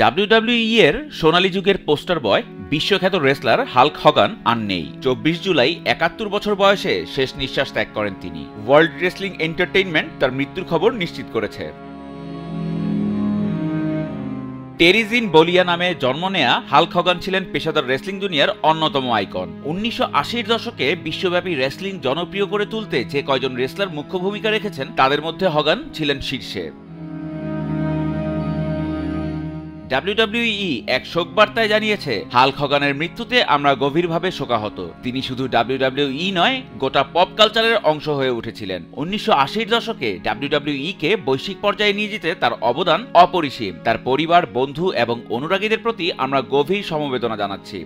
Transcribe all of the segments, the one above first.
WWE এর সোনালী যুগের poster বয় বিশ্বখ্যাত রেসলার হাল্ক হগান আর নেই। 24 জুলাই 71 বছর বয়সে শেষ নিঃশ্বাস ত্যাগ করেন তিনি। ওয়ার্ল্ড রেসলিং এন্টারটেইনমেন্ট তার মৃত্যুর খবর নিশ্চিত করেছে। টেরি জিন বলিয়া নামে জন্ম নেয়া হাল্ক হগান ছিলেন পেশাদার রেসলিং দুনিয়ার অন্যতম আইকন। 1980-এর দশকে বিশ্বব্যাপী রেসলিং জনপ্রিয় করে তুলতে যে কয়জন রেসলার মুখ্য ভূমিকা রেখেছেন তাদের মধ্যে হগান ছিলেন শীর্ষে। ডাব্লিউডাব্লিউই এক শোক বার্তায় জানিয়েছে, হাল্ক হগানের মৃত্যুতে আমরা গভীরভাবে শোকাহত। তিনি শুধু ডাব্লিউডাব্লিউই নয়, গোটা পপ কালচারের অংশ হয়ে উঠেছিলেন। 1980-এর দশকে ডাব্লিউডাব্লিউই কে বৈশ্বিক পর্যায়ে নিয়ে যেতে তার অবদান অপরিসীম। তার পরিবার, বন্ধু এবং অনুরাগীদের প্রতি আমরা গভীর সমবেদনা জানাচ্ছি।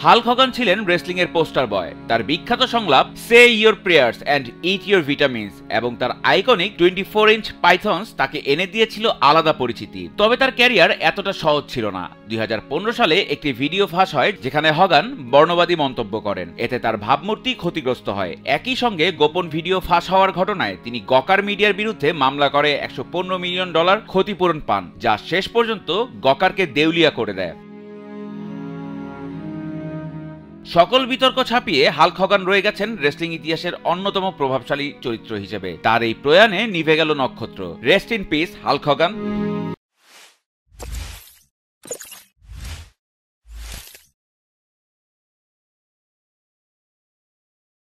হাল্ক হগান ছিলেন রেসলিং এর পোস্টার বয়। তার বিখ্যাত সংলাপ say your prayers and eat your vitamins এবং তার আইকনিক 24-ইঞ্চ পাইথনস তাকে এনে দিয়েছিল আলাদা পরিচিতি। তবে তার ক্যারিয়ার এতটা সহজ ছিল না। 2015 সালে একটি ভিডিও ফাঁস হয় যেখানে হগান বর্ণবাদী মন্তব্য করেন। এতে তার ভাবমূর্তি ক্ষতিগ্রস্ত হয়। একই সঙ্গে গোপন ভিডিও ফাঁস হওয়ার ঘটনায় তিনি গকার মিডিয়ার বিরুদ্ধে মামলা করে $115 মিলিয়ন ক্ষতিপূরণ পান, যা শেষ পর্যন্ত গকারকে দেউলিয়া করে দেয়। সকল বিতর্ক ছাপিয়ে হাল্ক হগান রয়ে গেছেন রেসলিং ইতিহাসের অন্যতম প্রভাবশালী চরিত্র হিসেবে। তার এই প্রয়াণে নিভে গেল নক্ষত্র। Rest in peace Hulk Hogan.